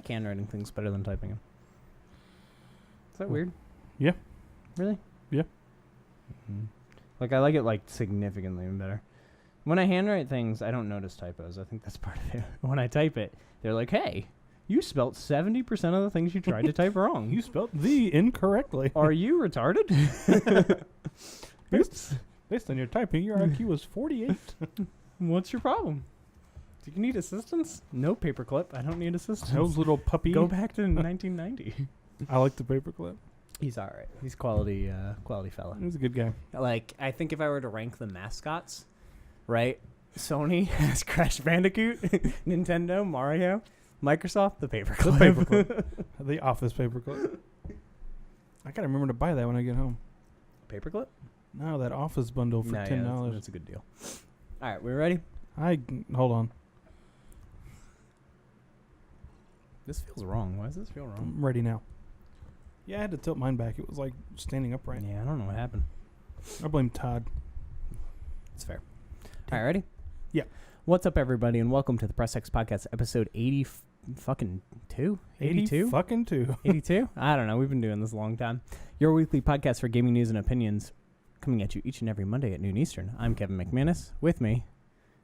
like handwriting things better than typing them. Is that weird? Yeah. Really? Yeah. Mm-hmm. Like, I like it, like, significantly better. When I handwrite things, I don't notice typos. I think that's part of it. When I type it, they're like, hey, you spelt 70% of the things you tried to type wrong. You spelt the incorrectly. Are you retarded? Based on your typing, your IQ was 48. What's your problem? Do you need assistance? No, paperclip. I don't need assistance. Those little puppy. Go back to 1990. I like the paperclip. He's all right. He's quality fella. He's a good guy. Like, I think if I were to rank the mascots, right? Sony has Crash Bandicoot, Nintendo, Mario, Microsoft, the paperclip. The paperclip. The Office paperclip. I gotta remember to buy that when I get home. Paperclip? No, that Office bundle for $10. Yeah, that's a good deal. All right, we ready? Hold on. This feels wrong. Why does this feel wrong? I'm ready now. Yeah, I had to tilt mine back. It was like standing upright. Yeah, I don't know what happened. I blame Todd. It's fair. All right, ready? Yeah. What's up, everybody, and welcome to the Press X Podcast, episode 82? 82? Fucking 2. 82? I don't know. We've been doing this a long time. Your weekly podcast for gaming news and opinions, coming at you each and every Monday at noon Eastern. I'm Kevin McManus. With me,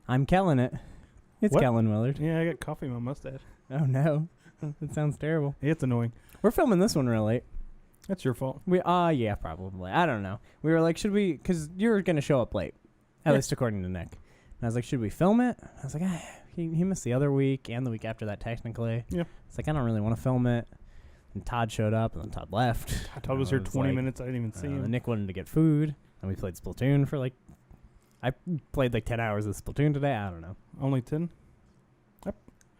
I'm Kellen it. It's What? Kellen Williard. Yeah, I got coffee in my mustache. Oh, no. That sounds terrible. It's annoying. We're filming this one real late. That's your fault. Yeah, probably. I don't know. We were like, should we, because you were going to show up late, at least according to Nick. And I was like, should we film it? I was like, he missed the other week and the week after that technically. Yeah. It's like, I don't really want to film it. And Todd showed up, and then Todd left. Todd was here 20 minutes. I didn't even see him. Nick wanted to get food, and we played Splatoon for I played 10 hours of Splatoon today. I don't know. Only 10?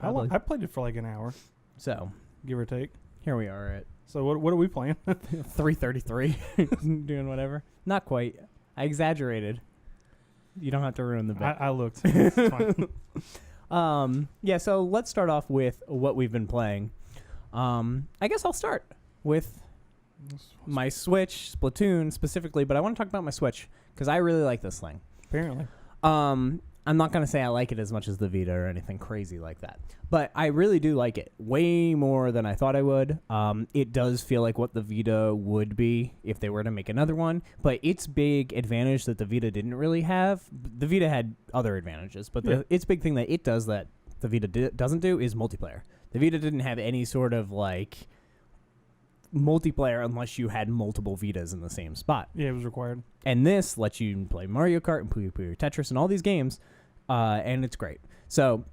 I played it for an hour. So, give or take. Here we are at So what are we playing? 3:33, doing whatever. Not quite. I exaggerated. You don't have to ruin the bit. I looked. It's fine. Yeah, so let's start off with what we've been playing. I guess I'll start with my Switch, Splatoon specifically, but I want to talk about my Switch because I really like this thing. Apparently. I'm not going to say I like it as much as the Vita or anything crazy like that, but I really do like it way more than I thought I would. It does feel like what the Vita would be if they were to make another one, but its big advantage that the Vita didn't really have, the Vita had other advantages, but its big thing that it does that the Vita doesn't do is multiplayer. The Vita didn't have any sort of multiplayer unless you had multiple Vitas in the same spot. Yeah, it was required. And this lets you play Mario Kart and Puyo Puyo Tetris and all these games, and it's great. So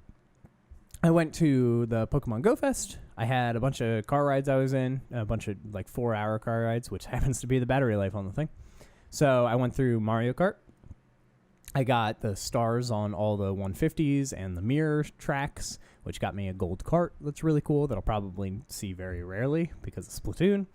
I went to the Pokemon Go Fest. I had a bunch of car rides I was in, a bunch of 4-hour car rides, which happens to be the battery life on the thing. So I went through Mario Kart. I got the stars on all the 150s and the mirror tracks, which got me a gold cart. That's really cool. That I'll probably see very rarely because of Splatoon.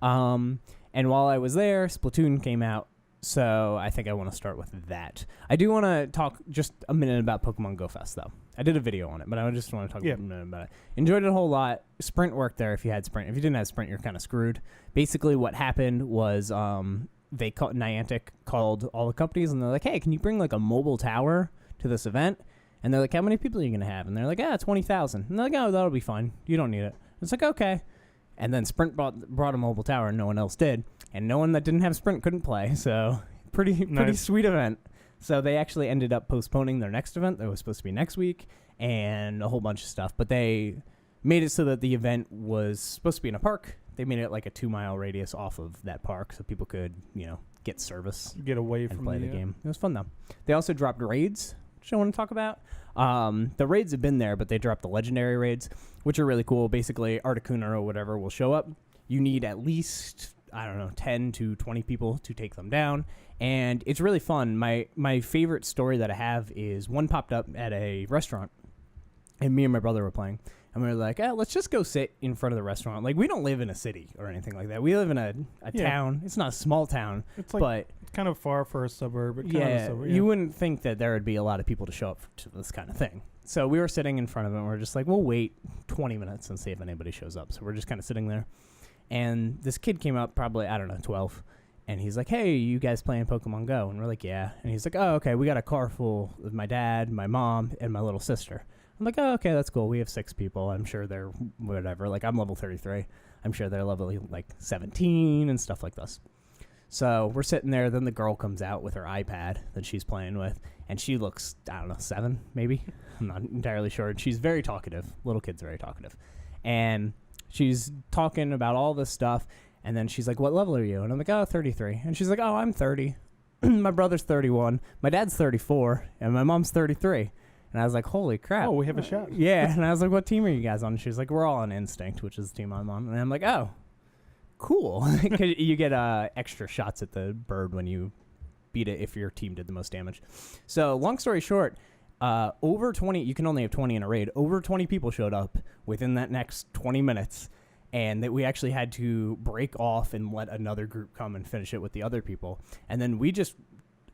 And while I was there, Splatoon came out, so I think I want to start with that. I do want to talk just a minute about Pokemon Go Fest, though. I did a video on it, but I just want to talk a minute about it. Enjoyed it a whole lot. Sprint worked there if you had Sprint. If you didn't have Sprint, you're kind of screwed. Basically, what happened was Niantic called all the companies, and they're like, hey, can you bring a mobile tower to this event? And they're like, how many people are you going to have? And they're like, 20,000. And they're like, oh, that'll be fine. You don't need it. It's like, okay. And then Sprint brought a mobile tower, and no one else did. And no one that didn't have Sprint couldn't play. So pretty sweet event. So they actually ended up postponing their next event that was supposed to be next week and a whole bunch of stuff. But they made it so that the event was supposed to be in a park. They made it a 2-mile radius off of that park so people could, get service. Get away and from play the game. It was fun, though. They also dropped raids, which I want to talk about. The raids have been there, but they dropped the legendary raids, which are really cool. Basically, Articuno or whatever will show up. You need at least, 10 to 20 people to take them down. And it's really fun. My favorite story that I have is one popped up at a restaurant, and me and my brother were playing. And we were like, let's just go sit in front of the restaurant. We don't live in a city or anything like that. We live in a town. It's not a small town. It's but it's kind of far for a suburb. You wouldn't think that there would be a lot of people to show up to this kind of thing. So we were sitting in front of it, and we're just like, we'll wait 20 minutes and see if anybody shows up. So we're just kind of sitting there. And this kid came up, probably, 12. And he's like, hey, you guys playing Pokemon Go? And we're like, yeah. And he's like, oh, okay, we got a car full of my dad, my mom, and my little sister. I'm like, oh, okay, that's cool. We have 6 people. I'm sure they're whatever. Like, I'm level 33. I'm sure they're level, like, 17 and stuff like this. So we're sitting there. Then the girl comes out with her iPad that she's playing with. And she looks, I don't know, 7 maybe? I'm not entirely sure. And she's very talkative. Little kid's very talkative. And she's talking about all this stuff. And then she's like, what level are you? And I'm like, oh, 33. And she's like, oh, I'm 30. My brother's 31. My dad's 34. And my mom's 33. And I was like, holy crap. Oh, we have a shot. Yeah. And I was like, what team are you guys on? And she was like, we're all on Instinct, which is the team I'm on. And I'm like, oh, cool. 'Cause you get extra shots at the bird when you beat it if your team did the most damage. So long story short, over 20, you can only have 20 in a raid. Over 20 people showed up within that next 20 minutes. And that we actually had to break off and let another group come and finish it with the other people. And then we just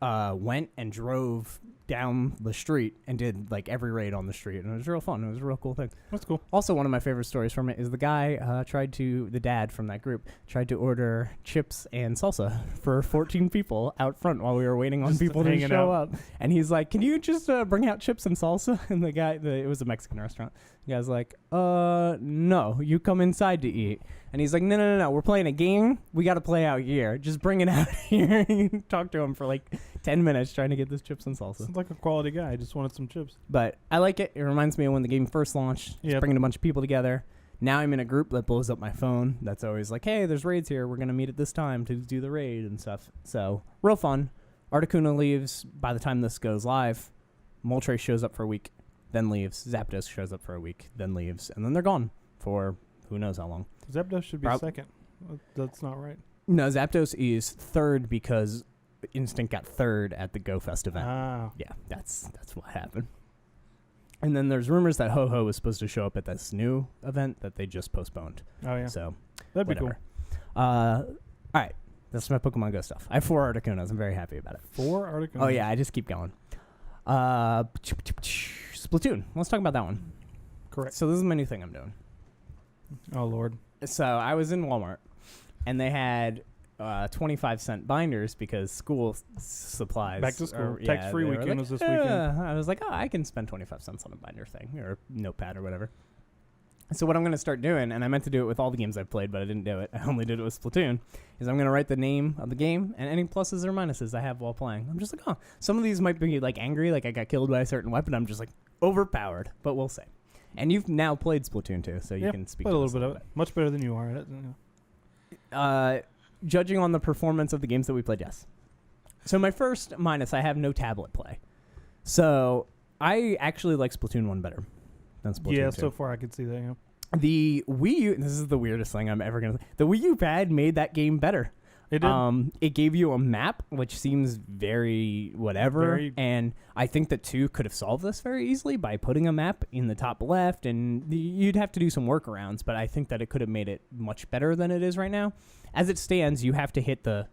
went and drove down the street and did like every raid on the street, and it was real fun. It was a real cool thing. That's cool. Also, one of my favorite stories from it is the guy the dad from that group tried to order chips and salsa for 14 people out front while we were waiting on Just people to hanging show out. up. And he's like, can you just bring out chips and salsa? And the guy, it was a Mexican restaurant. The guy's like, no, you come inside to eat. And he's like, no, we're playing a game. We got to play out here. Just bring it out here. You talk to him for like 10 minutes trying to get this chips and salsa. Sounds like a quality guy. I just wanted some chips. But I like it. It reminds me of when the game first launched. Just bringing a bunch of people together. Now I'm in a group that blows up my phone. That's always like, hey, there's raids here. We're going to meet at this time to do the raid and stuff. So real fun. Articuno leaves by the time this goes live. Moltres shows up for a week, then leaves. Zapdos shows up for a week, then leaves. And then they're gone for who knows how long. Zapdos should be second. That's not right. No, Zapdos is third because Instinct got third at the Go Fest event. Ah. Yeah, that's what happened. And then there's rumors that Ho-Ho was supposed to show up at this new event that they just postponed. Oh, yeah. So, that'd be whatever. All right. That's my Pokemon Go stuff. I have 4 Articunos. I'm very happy about it. 4 Articunos? Oh, yeah. I just keep going. Splatoon. Let's talk about that one. Correct. So this is my new thing I'm doing. Oh, Lord. So I was in Walmart, and they had 25-cent binders because school supplies. Back to school. Tax-free weekend like, was this weekend. I was like, oh, I can spend 25 cents on a binder thing or a notepad or whatever. So what I'm going to start doing, and I meant to do it with all the games I've played, but I didn't do it. I only did it with Splatoon, is I'm going to write the name of the game and any pluses or minuses I have while playing. I'm just like, oh, some of these might be like angry, like I got killed by a certain weapon. I'm just like overpowered, but we'll see. And you've now played Splatoon 2, so you can speak a to little bit of it. Much better than you are at it. Judging on the performance of the games that we played, yes. So my first minus, I have no tablet play. So I actually like Splatoon 1 better than Splatoon 2. Yeah, so far I could see that, yeah. The Wii U, this is the weirdest thing I'm ever going to say. The Wii U pad made that game better. It did. It gave you a map, which seems very whatever. And I think that 2 could have solved this very easily by putting a map in the top left. And you'd have to do some workarounds, but I think that it could have made it much better than it is right now. As it stands, you have to hit the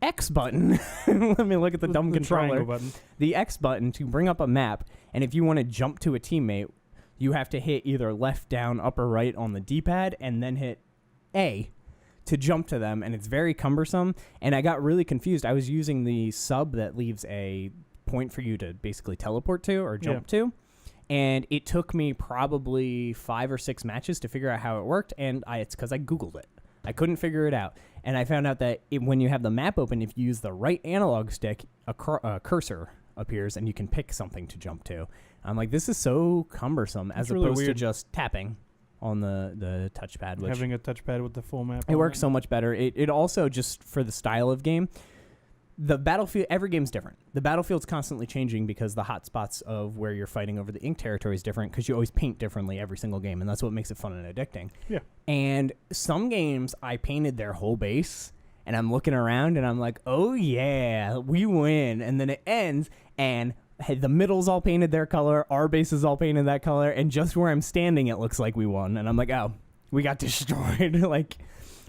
X button. Let me look at the dumb controller. Button. The X button to bring up a map. And if you want to jump to a teammate, you have to hit either left, down, up, or right on the D-pad and then hit A to jump to them, and it's very cumbersome. And I got really confused. I was using the sub that leaves a point for you to basically teleport to or jump to, and it took me probably 5 or 6 matches to figure out how it worked, and it's because I Googled it. I couldn't figure it out, and I found out that when you have the map open, if you use the right analog stick, a cursor appears, and you can pick something to jump to. I'm like, this is so cumbersome as opposed to just tapping on the touchpad. Which having a touchpad with the full map. It works so much better. It also, just for the style of game, the battlefield, every game's different. The battlefield's constantly changing because the hotspots of where you're fighting over the ink territory is different because you always paint differently every single game, and that's what makes it fun and addicting. Yeah. And some games, I painted their whole base, and I'm looking around, and I'm like, oh, yeah, we win. And then it ends, and the middle's all painted their color, our base is all painted that color, and just where I'm standing, it looks like we won. And I'm like, oh, we got destroyed. Like,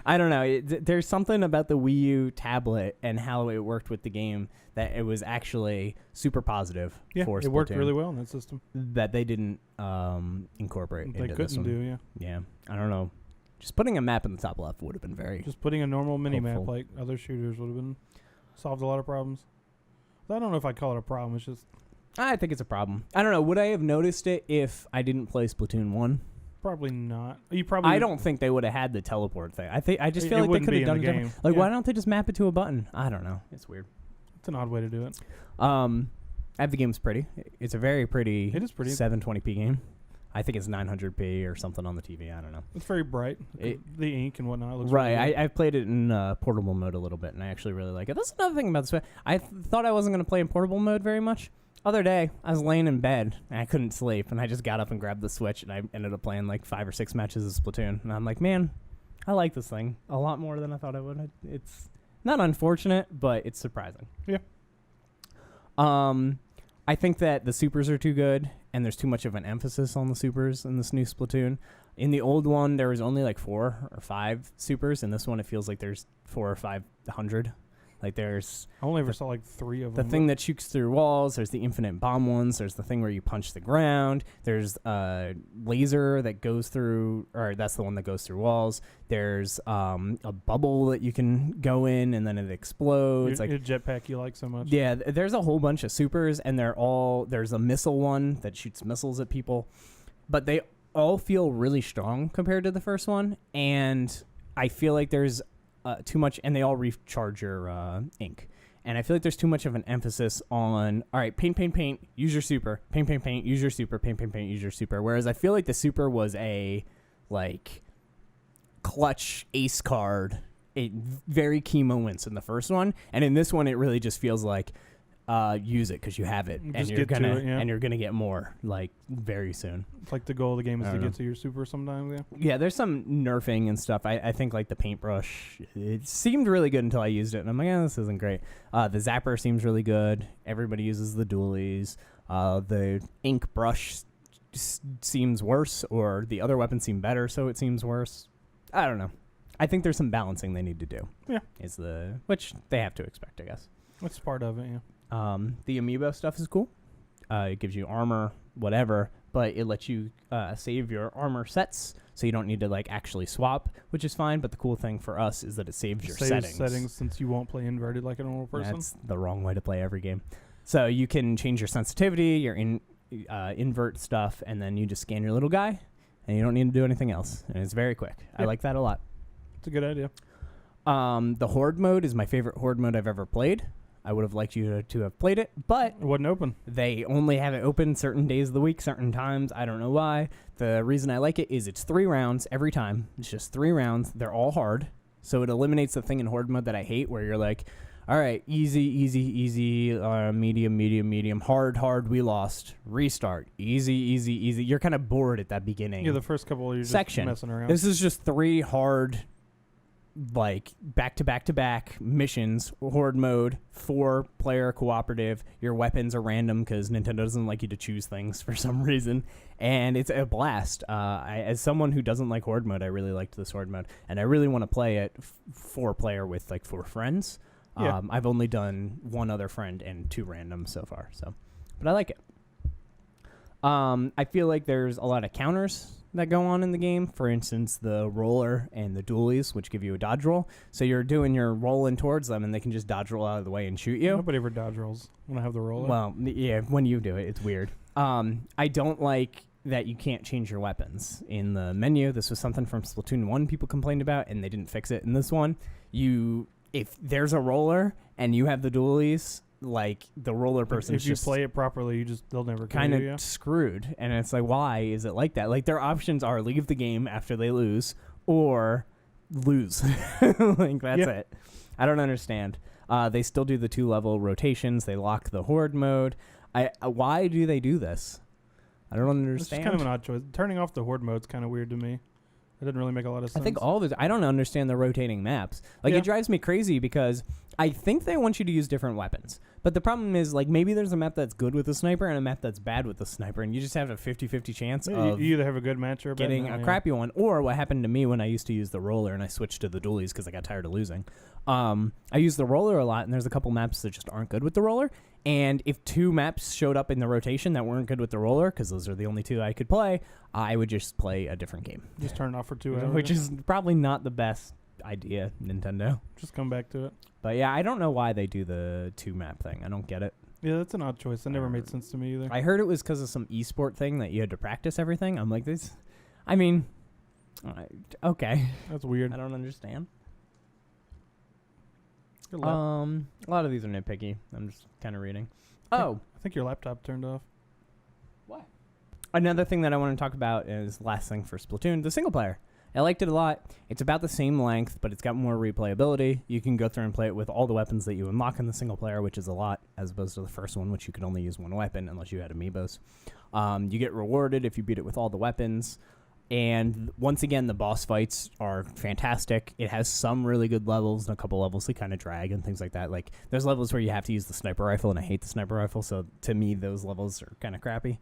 I don't know. There's something about the Wii U tablet and how it worked with the game that it was actually super positive for Splatoon. It worked really well in that system. That they didn't incorporate into this one. They couldn't do, Yeah, I don't know. Just putting a map in the top left would have been very Just putting a normal mini-map helpful. like other shooters would have been solved a lot of problems. I don't know if I'd call it a problem. It's just I think it's a problem. I don't know. Would I have noticed it if I didn't play Splatoon 1? Probably not. You probably. I don't think they would have had the teleport thing. I just feel like they could have done it different. Like, yeah. why don't they just map it to a button? I don't know. It's weird. It's an odd way to do it. I have the game's pretty. It's a very pretty. It is pretty. 720p game. I think it's 900p or something on the TV. I don't know. It's very bright. The ink and whatnot looks right. Really I've played it in portable mode a little bit, and I actually really like it. That's another thing about this. I thought I wasn't going to play in portable mode very much. Other day, I was laying in bed, and I couldn't sleep, and I just got up and grabbed the Switch, and I ended up playing like 5 or 6 matches of Splatoon. And I'm like, man, I like this thing a lot more than I thought I would. It's not unfortunate, but it's surprising. Yeah. I think that the supers are too good, and there's too much of an emphasis on the supers in this new Splatoon. In the old one, there was only like 4 or 5 supers. In this one, it feels like there's 400 or 500. Like there's... I only ever saw like 3 of them. The thing that shoots through walls. There's the infinite bomb ones. There's the thing where you punch the ground. There's a laser that goes through... Or that's the one that goes through walls. There's a bubble that you can go in, and then it explodes. Your jetpack you like so much. Yeah, there's a whole bunch of supers, and they're all... There's a missile one that shoots missiles at people. But they all feel really strong compared to the first one, and I feel like there's... too much, and they all recharge your ink. And I feel like there's too much of an emphasis on, all right, paint, use your super, paint, use your super, paint, use your super. Whereas I feel like the super was a, like, clutch ace card at very key moments in the first one. And in this one, it really just feels like, use it because you have it, and you're gonna get more like very soon. It's like the goal of the game is to get to your super sometimes. Yeah, there's some nerfing and stuff. I think like the paintbrush, it seemed really good until I used it, and I'm like, this isn't great. The zapper seems really good. Everybody uses the dualies. The ink brush seems worse, or the other weapons seem better, so it seems worse. I don't know. I think there's some balancing they need to do. Yeah, which they have to expect, I guess. That's part of it. Yeah. The amiibo stuff is cool. It gives you armor, whatever, but it lets you save your armor sets, so you don't need to like actually swap, which is fine. But the cool thing for us is that it saves your settings. Since you won't play inverted like a normal person. That's the wrong way to play every game. So you can change your sensitivity, your invert stuff, and then you just scan your little guy, and you don't need to do anything else. And it's very quick. Yeah. I like that a lot. It's a good idea. The Horde mode is my favorite Horde mode I've ever played. I would have liked you to have played it, but it wasn't open. They only have it open certain days of the week, certain times. I don't know why. The reason I like it is it's 3 rounds every time. It's just 3 rounds. They're all hard. So it eliminates the thing in Horde mode that I hate, where you're like, all right, easy, medium, hard, we lost, restart, easy. You're kind of bored at that beginning. Yeah, the first couple you're just messing around. This is just 3 hard, like back-to-back missions, Horde mode, 4-player cooperative. Your weapons are random because Nintendo doesn't like you to choose things for some reason, and it's a blast. As someone who doesn't like Horde mode, I really liked this Horde mode, and I really want to play it 4-player with like 4 friends. Yeah. I've only done 1 other friend and 2 random so far, but I like it. I feel like there's a lot of counters that go on in the game. For instance, the roller and the dualies, which give you a dodge roll. So you're doing your rolling towards them, and they can just dodge roll out of the way and shoot you. Nobody ever dodge rolls when I have the roller. Well, yeah, when you do it, it's weird. I don't like that you can't change your weapons in the menu. This was something from Splatoon 1 people complained about, and they didn't fix it in this one. If there's a roller and you have the dualies, like the roller person, if you play it properly, they'll never kind of screwed. And it's like, why is it like that? Like their options are leave the game after they lose or lose. Like that's it. I don't understand. They still do the 2-level rotations. They lock the Horde mode. Why do they do this? I don't understand. It's kind of an odd choice. Turning off the Horde mode's kind of weird to me. It doesn't really make a lot of sense. I think I don't understand the rotating maps. Like it drives me crazy because I think they want you to use different weapons. But the problem is, like, maybe there's a map that's good with the sniper and a map that's bad with the sniper, and you just have a 50-50 chance of you either have a good match or a getting a crappy one. Or what happened to me when I used to use the roller and I switched to the dualies because I got tired of losing. I use the roller a lot, and there's a couple maps that just aren't good with the roller. And if 2 maps showed up in the rotation that weren't good with the roller, because those are the only 2 I could play, I would just play a different game. Just turn it off for 2 hours. Which is probably not the best idea, Nintendo. Just come back to it. But yeah, I don't know why they do the 2-map thing. I don't get it. Yeah, that's an odd choice. That never made sense to me either. I heard it was because of some esport thing that you had to practice everything. I'm like, this. I mean, okay. That's weird. I don't understand. Your A lot of these are nitpicky. I'm just kind of reading. Oh, I think your laptop turned off. what? Another thing that I want to talk about is last thing for Splatoon, the single player. I liked it a lot. It's about the same length, but it's got more replayability. You can go through and play it with all the weapons that you unlock in the single player, which is a lot, as opposed to the first one, which you could only use one weapon unless you had amiibos. You get rewarded if you beat it with all the weapons. And once again, the boss fights are fantastic. It has some really good levels and a couple levels that kind of drag and things like that. Like, there's levels where you have to use the sniper rifle, and I hate the sniper rifle, so to me, those levels are kind of crappy.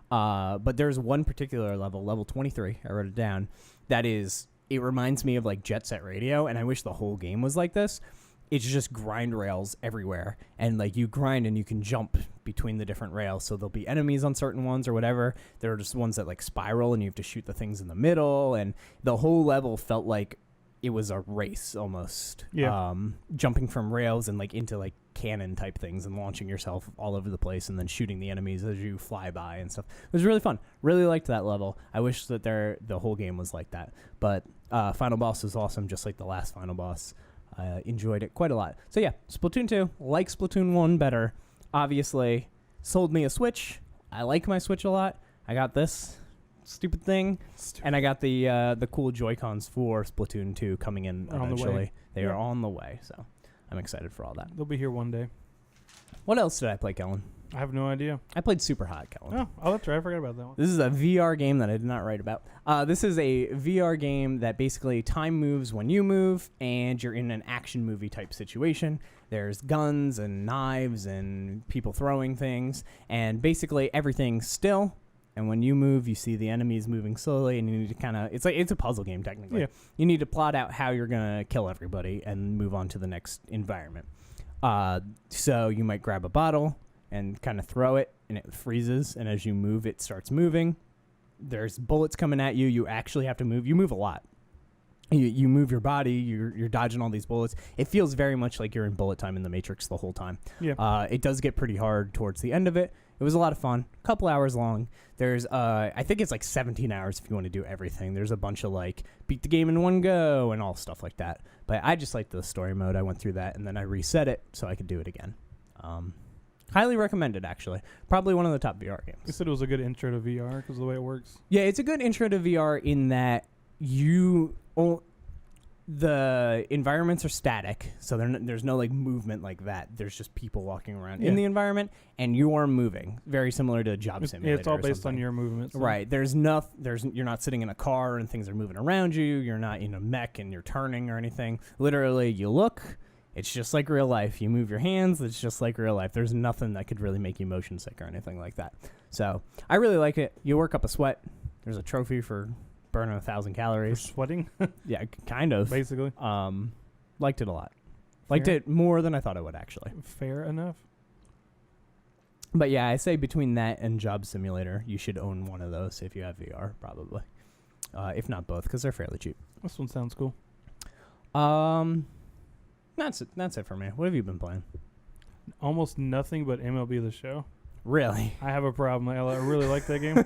But there's one particular level, level 23, I wrote it down, it reminds me of like Jet Set Radio, and I wish the whole game was like this. It's just grind rails everywhere, and like you grind and you can jump between the different rails, so there'll be enemies on certain ones or whatever. There are just ones that like spiral and you have to shoot the things in the middle, and the whole level felt like it was a race almost. Yeah. Jumping from rails and like into like cannon type things and launching yourself all over the place and then shooting the enemies as you fly by and stuff. It was really fun. Really liked that level. I wish that the whole game was like that. But final boss was awesome, just like the last final boss. I enjoyed it quite a lot. So yeah, Splatoon 2, like Splatoon 1 better. Obviously, sold me a Switch. I like my Switch a lot. I got this stupid thing, and I got the cool Joy-Cons for Splatoon 2 coming in eventually. They are on the way, so I'm excited for all that. They'll be here one day. What else did I play, Kellen? I have no idea. I played Super Hot, Kellen. Oh, that's right. I forgot about that one. This is a VR game that I did not write about. This is a VR game that basically time moves when you move, and you're in an action movie type situation. There's guns and knives and people throwing things, and basically everything's still. And when you move, you see the enemies moving slowly, and you need to kind of... It's a puzzle game, technically. Yeah. You need to plot out how you're going to kill everybody and move on to the next environment. So you might grab a bottle and kind of throw it, and it freezes, and as you move, it starts moving. There's bullets coming at you. You actually have to move. You move a lot. You move your body. You're dodging all these bullets. It feels very much like you're in bullet time in the Matrix the whole time. Yeah. It does get pretty hard towards the end of it. It was a lot of fun. A couple hours long. There's, I think it's like 17 hours if you want to do everything. There's a bunch of like beat the game in one go and all stuff like that. But I just like the story mode. I went through that and then I reset it so I could do it again. Highly recommended, actually. Probably one of the top VR games. You said it was a good intro to VR because of the way it works. Yeah, it's a good intro to VR in that the environments are static, so there's no like movement like that. There's just people walking around in the environment, and you are moving. Very similar to Job Simulator. Yeah, it's all based on your movements. So. Right. You're not sitting in a car and things are moving around you. You're not in a mech and you're turning or anything. Literally, you look. It's just like real life. You move your hands. It's just like real life. There's nothing that could really make you motion sick or anything like that. So I really like it. You work up a sweat. There's a trophy for burning 1,000 calories. For sweating? Yeah, kind of. Basically. Liked it a lot. Liked it more than I thought I would, actually. Fair enough. But yeah, I say between that and Job Simulator, you should own one of those if you have VR, probably. If not both, because they're fairly cheap. This one sounds cool. That's it for me. What have you been playing? Almost nothing but MLB The Show. Really? I have a problem. I really like that game.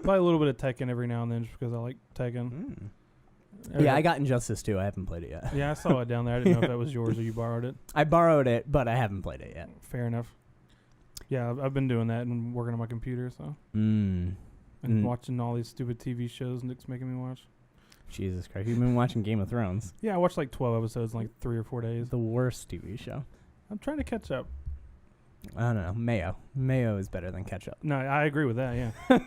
Play a little bit of Tekken every now and then just because I like Tekken. Yeah, I got Injustice 2. I haven't played it yet. Yeah, I saw it down there. I didn't know if that was yours or you borrowed it. I borrowed it, but I haven't played it yet. Fair enough. Yeah, I've been doing that and working on my computer, so. And watching all these stupid TV shows Nick's making me watch. Jesus Christ. You've been watching Game of Thrones. Yeah, I watched like 12 episodes in like 3 or 4 days. The worst TV show. I'm trying to catch up. I don't know. Mayo. Mayo is better than ketchup. No, I agree with that, yeah.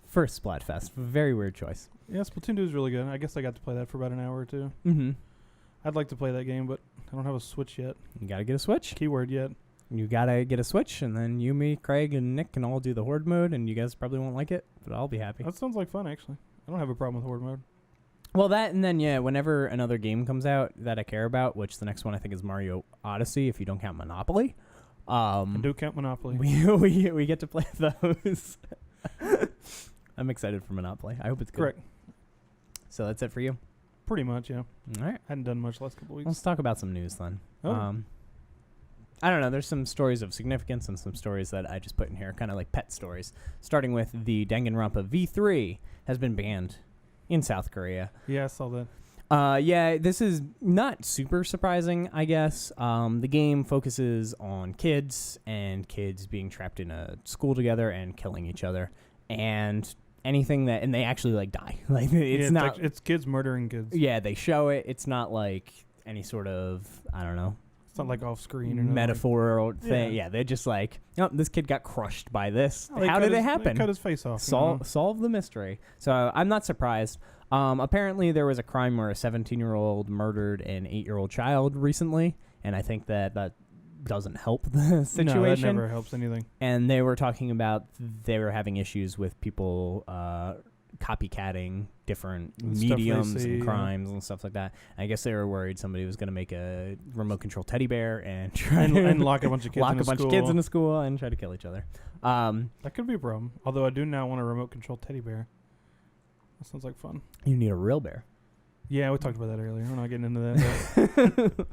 First Splatfest. Very weird choice. Yeah, Splatoon 2 is really good. I guess I got to play that for about an hour or two. Mm-hmm. I'd like to play that game, but I don't have a Switch yet. You got to get a Switch. Keyword yet. You got to get a Switch, and then you, me, Craig, and Nick can all do the Horde mode, and you guys probably won't like it, but I'll be happy. That sounds like fun, actually. I don't have a problem with Horde mode. Well, that, and then, yeah, whenever another game comes out that I care about, which the next one I think is Mario Odyssey, if you don't count Monopoly. I do count Monopoly. We get to play those. I'm excited for Monopoly. I hope it's good. Correct. So that's it for you? Pretty much, yeah. All right. Hadn't done much last couple weeks. Let's talk about some news then. Oh. I don't know. There's some stories of significance and some stories that I just put in here, kind of like pet stories. Starting with the Danganronpa V3 has been banned in South Korea. Yeah, I saw that. Yeah, this is not super surprising, I guess. The game focuses on kids and kids being trapped in a school together and killing each other. And anything that, and they actually like die. Like it's not. It's kids murdering kids. Yeah, they show it. It's not like any sort of, I don't know. It's not like off screen or metaphor thing. Yeah, they're just like, oh, this kid got crushed by this. Oh, how did it happen? They cut his face off. Solve the mystery. So I'm not surprised. Apparently, there was a crime where a 17-year-old murdered an 8-year-old child recently, and I think that doesn't help the situation. No, that never helps anything. And they were talking about they were having issues with people copycatting different mediums and crimes and stuff like that. I guess they were worried somebody was going to make a remote control teddy bear and try and lock a bunch of kids in a school and try to kill each other. That could be a problem. Although I do now want a remote control teddy bear. That sounds like fun. You need a real bear. Yeah, we talked about that earlier. We're not getting into that.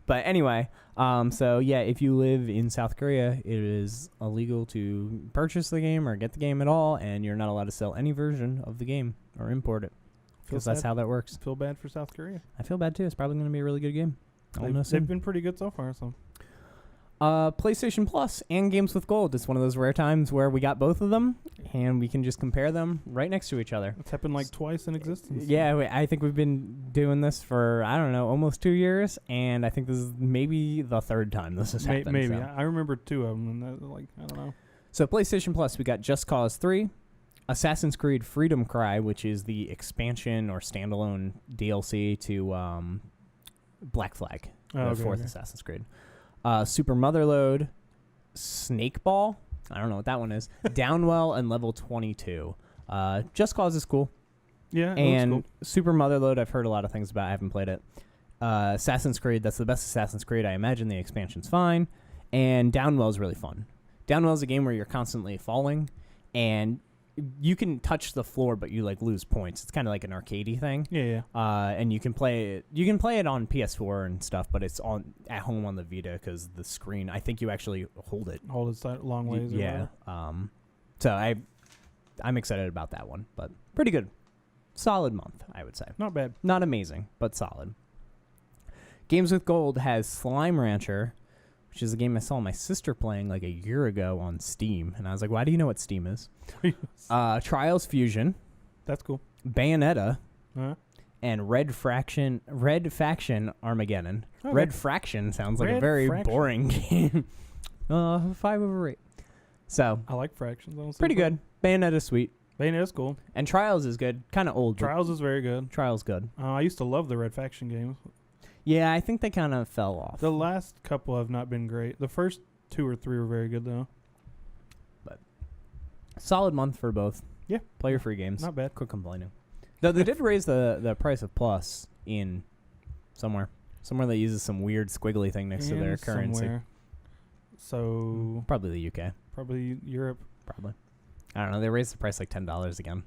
But anyway, so yeah, if you live in South Korea, it is illegal to purchase the game or get the game at all, and you're not allowed to sell any version of the game or import it. Because that's how that works. Feel bad for South Korea. I feel bad too. It's probably going to be a really good game. They've been pretty good so far. So, PlayStation Plus and Games with Gold. It's one of those rare times where we got both of them, and we can just compare them right next to each other. It's happened like twice in existence. Yeah, I think we've been doing this for, I don't know, almost 2 years, and I think this is maybe the third time this has happened. Maybe. So. I remember 2 of them, and I don't know. So PlayStation Plus, we got Just Cause 3, Assassin's Creed Freedom Cry, which is the expansion or standalone DLC to Black Flag, the fourth Assassin's Creed. Super Motherload, Snake Ball, I don't know what that one is, Downwell, and Level 22. Just Cause is cool. Yeah, and cool. Super Motherload, I've heard a lot of things about. I haven't played it. Assassin's Creed, that's the best Assassin's Creed. I imagine the expansion's fine. And Downwell's really fun. Downwell's a game where you're constantly falling, and you can touch the floor, but you like lose points. It's kind of like an arcadey thing. Yeah. And you can play it. You can play it on PS4 and stuff, but it's at home on the Vita because the screen. I think you actually hold it. Hold it long ways. Yeah. So I'm excited about that one, but pretty good. Solid month, I would say. Not bad. Not amazing, but solid. Games with Gold has Slime Rancher, which is a game I saw my sister playing like a year ago on Steam. And I was like, why do you know what Steam is? Trials Fusion. That's cool. Bayonetta. Uh-huh. And Red Faction Armageddon. Okay. Red Fraction sounds like a very boring game. 5/8. So. I like fractions. Pretty good. Bayonetta's sweet. Bayonetta's cool. And Trials is good. Kind of old. Trials is very good. Trials good. I used to love the Red Faction games. Yeah, I think they kind of fell off. The last couple have not been great. The first 2 or 3 were very good, though. But solid month for both. Yeah. Player-free games. Not bad. Quit complaining. Though they did raise the price of Plus in somewhere. Somewhere that uses some weird squiggly thing next to their currency. Somewhere. So probably the UK. Probably Europe. Probably. I don't know. They raised the price like $10 again.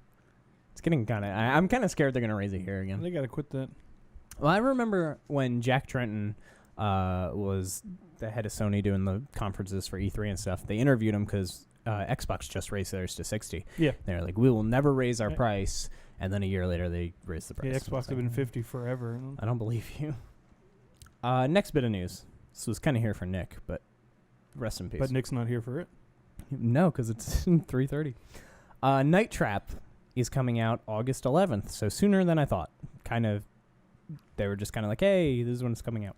It's getting kind of... I'm kind of scared they're going to raise it here again. They got to quit that. Well, I remember when Jack Tretton was the head of Sony doing the conferences for E3 and stuff. They interviewed him because Xbox just raised theirs to $60. Yeah. They're like, we will never raise our price. And then a year later, they raised the price. Yeah, Xbox have been $50 forever. I don't believe you. Next bit of news. This was kind of here for Nick, but rest in peace. But Nick's not here for it. No, because it's 3:30. Night Trap is coming out August 11th, so sooner than I thought. They were just kind of like, hey, this is when it's coming out.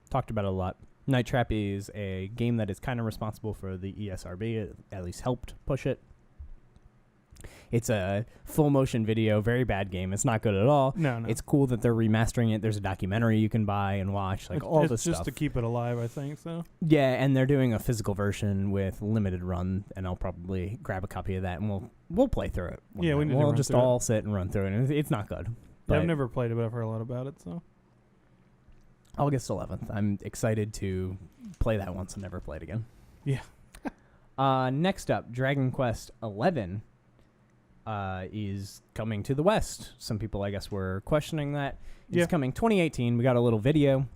Talked about it a lot. Night Trap is a game that is kind of responsible for the ESRB. It at least helped push it. It's a full motion video, very bad game. It's not good at all. No. It's cool that they're remastering it. There's a documentary you can buy and watch, this stuff. It's just to keep it alive, I think, so. Yeah, and they're doing a physical version with limited run, and I'll probably grab a copy of that, and we'll play through it. We'll just all sit and run through it, and it's not good. Yeah, I've never played it, but I've heard a lot about it, so. August 11th. I'm excited to play that once and never play it again. Yeah. Next up, Dragon Quest 11 is coming to the West. Some people, I guess, were questioning that. It's coming 2018. We got a little video.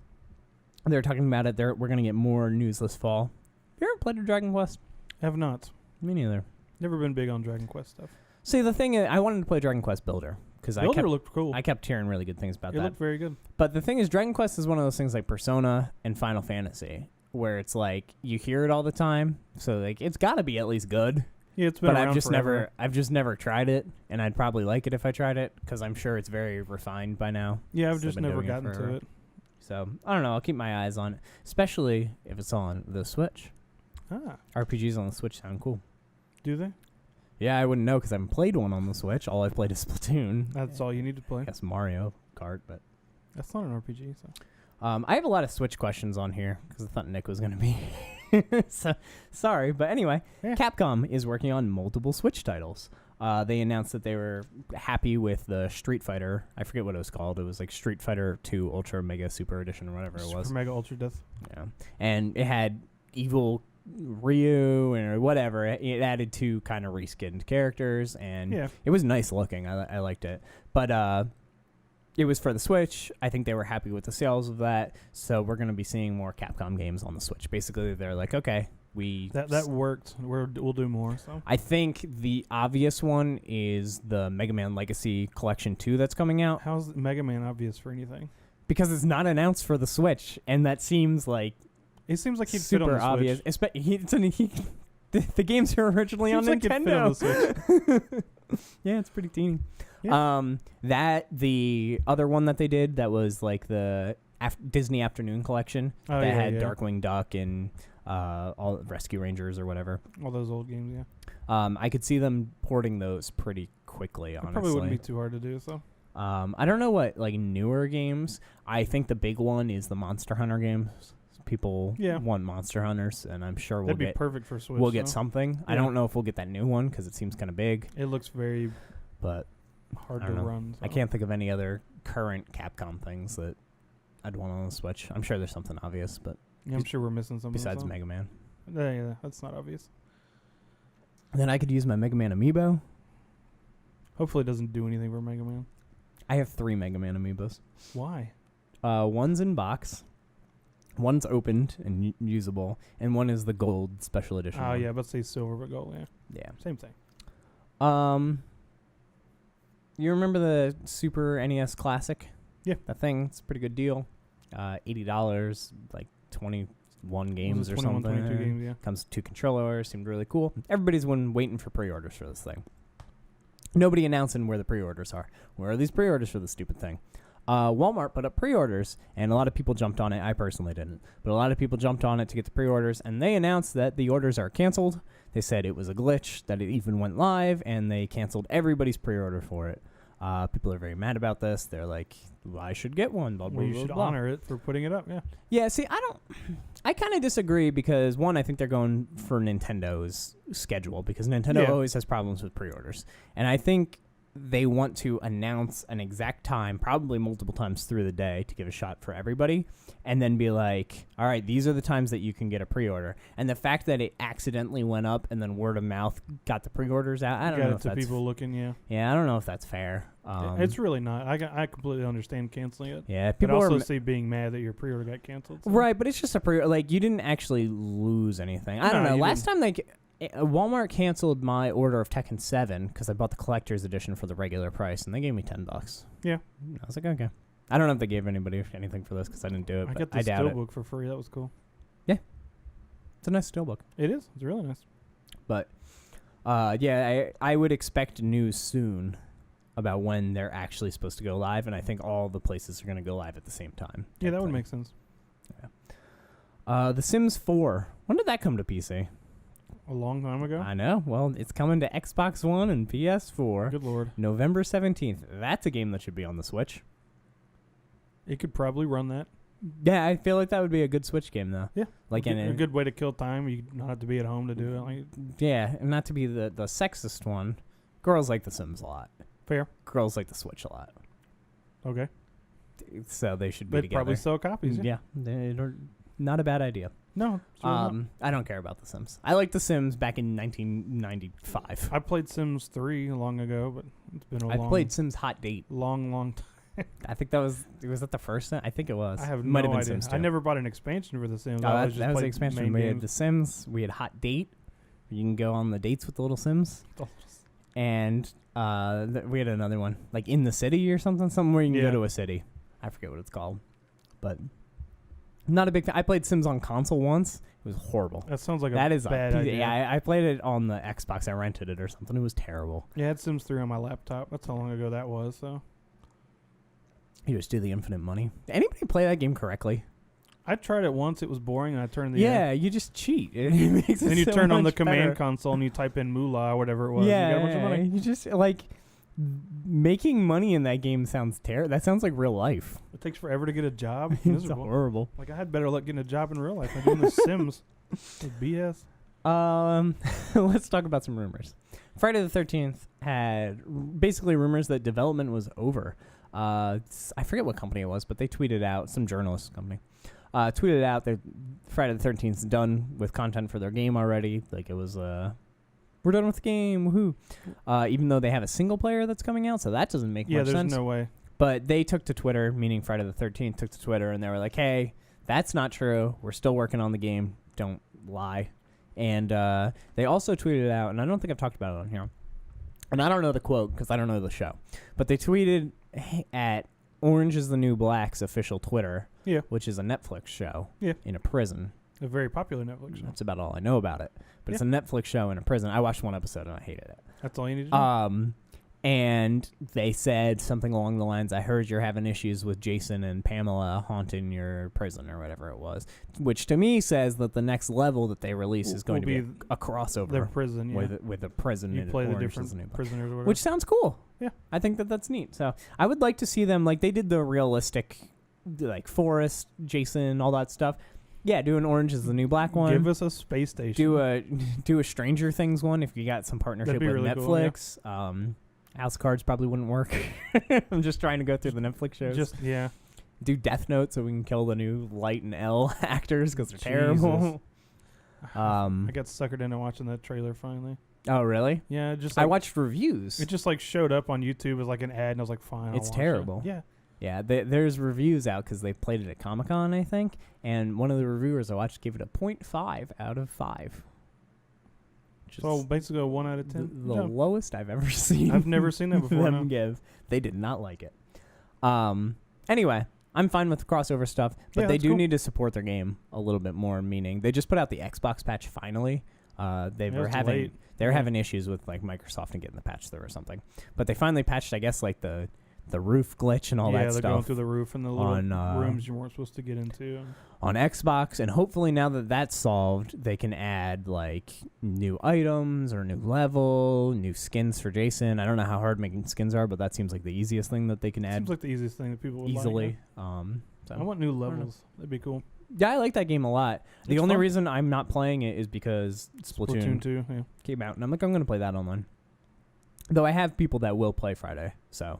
They're talking about it. We're going to get more news this fall. You ever played a Dragon Quest? Have not. Me neither. Never been big on Dragon Quest stuff. See, the thing is, I wanted to play Dragon Quest Builder because Builder looked cool. I kept hearing really good things about that. It looked very good. But the thing is, Dragon Quest is one of those things like Persona and Final Fantasy, where it's like you hear it all the time, so like it's got to be at least good. Yeah, it's been around forever. I've just never tried it, and I'd probably like it if I tried it because I'm sure it's very refined by now. Yeah, I've just never gotten to it. So I don't know. I'll keep my eyes on it, especially if it's on the Switch. RPGs on the Switch sound cool. Do they? Yeah, I wouldn't know because I haven't played one on the Switch. All I've played is Splatoon. That's all you need to play. I guess Mario Kart, but that's not an RPG. So I have a lot of Switch questions on here because I thought Nick was going to be. So sorry, but anyway, Capcom is working on multiple Switch titles. They announced that they were happy with the Street Fighter. I forget what it was called. It was like Street Fighter 2 Ultra Mega Super Edition or whatever it was. Super Mega Ultra Death. Yeah, and it had Evil Ryu or whatever. It added 2 kind of reskinned characters, and it was nice looking. I liked it, but it was for the Switch. I think they were happy with the sales of that, so we're going to be seeing more Capcom games on the Switch. Basically, they're like, okay, that worked. We'll do more. So I think the obvious one is the Mega Man Legacy Collection 2 that's coming out. How's Mega Man obvious for anything? Because it's not announced for the Switch, and that seems like it seems like he'd super fit on the obvious. Switch. The games are originally on Nintendo. Yeah, it's pretty teeny. Yeah. The other one that they did that was like the Disney Afternoon Collection that had Darkwing Duck and all Rescue Rangers or whatever. All those old games, yeah. I could see them porting those pretty quickly, honestly. Probably wouldn't be too hard to do, so. I don't know what like newer games. I think the big one is the Monster Hunter games. People want Monster Hunters, and I'm sure that'd be perfect for Switch. We'll get something. I don't know if we'll get that new one because it seems kind of big. It looks very, but hard to run. So. I can't think of any other current Capcom things that I'd want on the Switch. I'm sure there's something obvious, but I'm sure we're missing something besides Mega Man. Yeah, that's not obvious. And then I could use my Mega Man amiibo. Hopefully, it doesn't do anything for Mega Man. I have 3 Mega Man amiibos. Why? One's in box. One's opened and usable, and one is the gold special edition. Oh, yeah, but say silver but gold, Yeah. Same thing. You remember the Super NES Classic? Yeah. That thing, it's a pretty good deal. $80, like 21 games or 21, something. 22 games, yeah. Comes with 2 controllers, seemed really cool. Everybody's been waiting for pre-orders for this thing. Nobody announcing where the pre-orders are. Where are these pre-orders for this stupid thing? Walmart put up pre-orders, and a lot of people jumped on it. I personally didn't, but a lot of people jumped on it to get the pre-orders, and they announced that the orders are canceled. They said it was a glitch, that it even went live, and they canceled everybody's pre-order for it. People are very mad about this. They're like, well, I should get one. Blah, blah, well, you blah, should blah. honor it for putting it up, Yeah, see, I kind of disagree because, one, I think they're going for Nintendo's schedule because Nintendo always has problems with pre-orders. And I think they want to announce an exact time, probably multiple times through the day to give a shot for everybody, and then be like, all right, these are the times that you can get a pre-order. And the fact that it accidentally went up and then word of mouth got the pre-orders out, I don't know if that's... people looking, Yeah, I don't know if that's fair. It's really not. I completely understand canceling it. Yeah, people also see being mad that your pre-order got canceled. So. Right, but it's just a pre-order. Like, you didn't actually lose anything. I don't know. Last time, Walmart canceled my order of Tekken 7 because I bought the collector's edition for the regular price, and they gave me $10. Yeah. I was like, okay. I don't know if they gave anybody anything for this because I didn't do it. I got the steelbook for free. That was cool. Yeah. It's a nice steelbook. It is. It's really nice. But, I would expect news soon about when they're actually supposed to go live, and I think all the places are going to go live at the same time. Yeah, that would make sense. Yeah. The Sims 4. When did that come to PC? A long time ago? I know. Well, it's coming to Xbox One and PS4. Good Lord. November 17th. That's a game that should be on the Switch. It could probably run that. Yeah, I feel like that would be a good Switch game, though. Yeah. Like a good way to kill time. You don't have to be at home to do it. Yeah, and not to be the sexist one. Girls like The Sims a lot. Fair. Girls like the Switch a lot. Okay. So they should be They'd together. probably sell copies. Yeah. They're not a bad idea. No. Really I don't care about The Sims. I liked The Sims back in 1995. I played Sims 3 long ago, but it's been I played Sims Hot Date. Long time. I think was that the first Sim? I think it was. I have Might no have been idea. Sims 2. I never bought an expansion for The Sims. Oh, I that always just was the played expansion. main We had games. The Sims. We had Hot Date. You can go on the dates with the little Sims. And we had another one, like In the City or something where you can go to a city. I forget what it's called. But not a big fan. I played Sims on console once. It was horrible. That sounds like That a is bad idea. Yeah, I played it on the Xbox. I rented it or something. It was terrible. Yeah, I had Sims 3 on my laptop. That's how long ago that was. So You just do the infinite money. Anybody play that game correctly? I tried it once. It was boring, and I turned the You just cheat. It makes it Then you so turn on the much command better. console and you type in moolah or whatever it was. You got a bunch of money. You just like making money in that game sounds terrible. That sounds like real life. It takes forever to get a job. It's It's miserable. horrible. Like I had better luck getting a job in real life than doing The Sims. It's BS. Let's talk about some rumors. Friday the 13th had basically rumors that development was over. I forget what company it was, but they tweeted out, some journalist company, tweeted out that Friday the 13th is done with content for their game already. Like it was, we're done with the game, woohoo. Even though they have a single player that's coming out, so that doesn't make much sense. Yeah, there's no way. But they took to Twitter, meaning Friday the 13th took to Twitter, and they were like, hey, that's not true. We're still working on the game. Don't lie. And they also tweeted out, and I don't think I've talked about it on here, and I don't know the quote because I don't know the show, but they tweeted at Orange is the New Black's official Twitter, which is a Netflix show in a prison. A very popular Netflix show. That's about all I know about it. But it's a Netflix show in a prison. I watched one episode and I hated it. That's all you need to know. And they said something along the lines, I heard you're having issues with Jason and Pamela haunting your prison or whatever it was, which to me says that the next level that they release is going to be a crossover. Their prison, with a prison. You play the Orange different prisoners or whatever. Which sounds cool. Yeah. I think that's neat. So I would like to see them, like they did the realistic, like forest, Jason, all that stuff. Yeah, do an Orange is the New Black one. Give us a space station. Do a Stranger Things one if you got some partnership with really Netflix. Cool, House of Cards probably wouldn't work. I'm just trying to go through the Netflix shows. Do Death Note so we can kill the new Light and L actors because they're terrible. I got suckered into watching that trailer finally. Oh, really? Yeah, just I watched reviews. It just like showed up on YouTube as like an ad, and I was like, fine. It's terrible. Yeah. Yeah, there's reviews out because they played it at Comic-Con, I think, and one of the reviewers I watched gave it a 0.5 out of 5. So basically a 1 out of 10. The lowest I've ever seen. I've never seen that before. Them give. They did not like it. Anyway, I'm fine with the crossover stuff, but they do need to support their game a little bit more. Meaning, they just put out the Xbox patch finally. They were having issues with like Microsoft and getting the patch through or something, but they finally patched, I guess, like the roof glitch and all that stuff. Yeah, they're going through the roof and the little rooms you weren't supposed to get into. On Xbox, and hopefully now that that's solved, they can add like new items or new level, new skins for Jason. I don't know how hard making skins are, but that seems like the easiest thing that they can add. Seems like the easiest thing that people would easily. So I want new levels. That'd be cool. Yeah, I like that game a lot. The only reason I'm not playing it is because Splatoon 2 came out, and I'm like, I'm going to play that online. Though I have people that will play Friday, so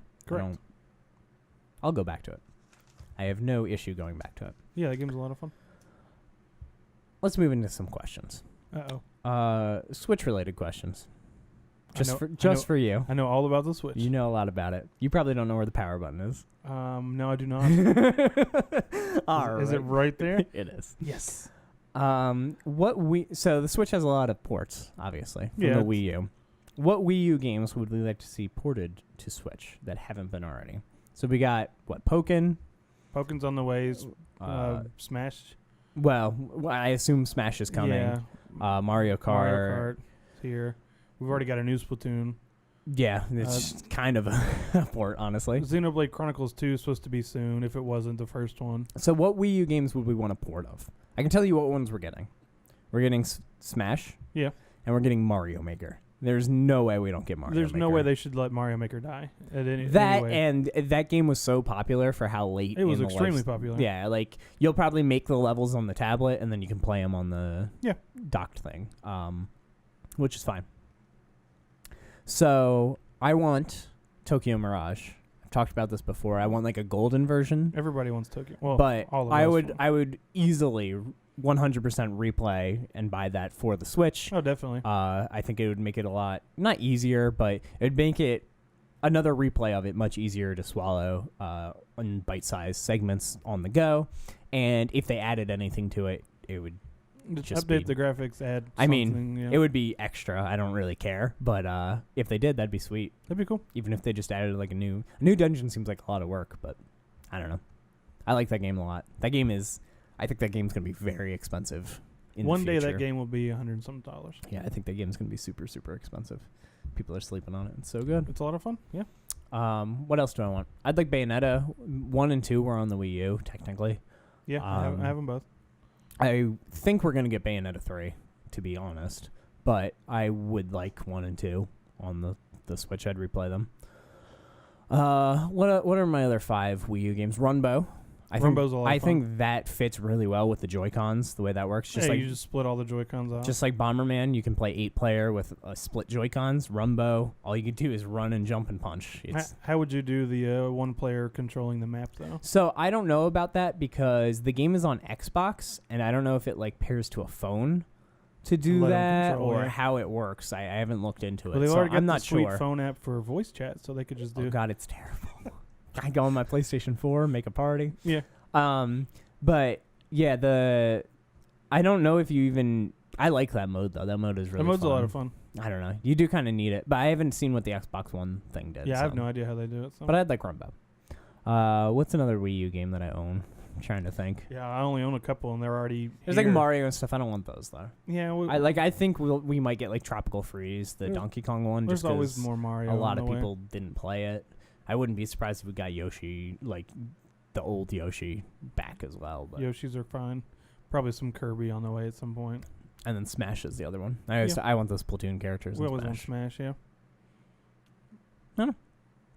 I'll go back to it. I have no issue going back to it. Yeah, that game's a lot of fun. Let's move into some questions. Switch-related questions. Just for you. I know all about the Switch. You know a lot about it. You probably don't know where the power button is. No, I do not. Is it right there? It is. Yes. So the Switch has a lot of ports, obviously, from the Wii U. What Wii U games would we like to see ported to Switch that haven't been already? So we got, Pokken? Pokken's on the way. Smash. Well, I assume Smash is coming. Yeah. Mario Kart is here. We've already got a new Splatoon. Yeah, it's kind of a port, honestly. Xenoblade Chronicles 2 is supposed to be soon, if it wasn't the first one. So what Wii U games would we want a port of? I can tell you what ones we're getting. We're getting Smash. Yeah. And we're getting Mario Maker. There's no way we don't get Mario Maker. There's no way they should let Mario Maker die. And that game was so popular for how late it was extremely popular. Yeah, like you'll probably make the levels on the tablet and then you can play them on the docked thing, which is fine. So I want Tokyo Mirage. I've talked about this before. I want like a golden version. Everybody wants Tokyo. Well, but all of I would easily 100% replay and buy that for the Switch. Oh, definitely. I think it would make it a lot, not easier, but it would make it another replay of it, much easier to swallow in bite-sized segments on the go. And if they added anything to it, it would just update the graphics, add I mean, something, it would be extra. I don't really care. But if they did, that'd be sweet. That'd be cool. Even if they just added like a new dungeon seems like a lot of work, but I don't know. I like that game a lot. I think that game's going to be very expensive in One the day future. that game will be $100 and something. Yeah, I think that game's going to be super, super expensive. People are sleeping on it. It's so good. It's a lot of fun. Yeah. What else do I want? I'd like Bayonetta. 1 and 2 were on the Wii U, technically. Yeah, I have them both. I think we're going to get Bayonetta 3, to be honest. But I would like 1 and 2 on the Switch. I'd replay them. What are my other 5 Wii U games? Runbow. Runbow's a lot of fun. I think that fits really well with the Joy-Cons, the way that works. Just you just split all the Joy-Cons out. Just like Bomberman, you can play 8-player with split Joy-Cons. Rumbo, all you can do is run and jump and punch. How would you do the one-player controlling the map, though? So I don't know about that because the game is on Xbox, and I don't know if it like pairs to a phone to do that or how it works. I haven't looked into it, Well, so I'm not the sweet sure. phone app for voice chat, so they could just do. Oh God, it's terrible. I go on my PlayStation 4, make a party. Yeah. But yeah, I don't know if you even. I like that mode though. That mode is really. That mode's fun. a lot of fun. I don't know. You do kind of need it, but I haven't seen what the Xbox One thing did. Yeah, I have no idea how they do it. So. But I'd like Rumbo. What's another Wii U game that I own? I'm trying to think. Yeah, I only own a couple, and they're already. There's like Mario and stuff. I don't want those though. Yeah, I think we might get like Tropical Freeze, the Donkey Kong one. There's just always more Mario. A lot of people didn't play it. I wouldn't be surprised if we got Yoshi, like the old Yoshi, back as well. But Yoshis are fine. Probably some Kirby on the way at some point. And then Smash is the other one. I want those Splatoon characters. We always want Smash, yeah. No.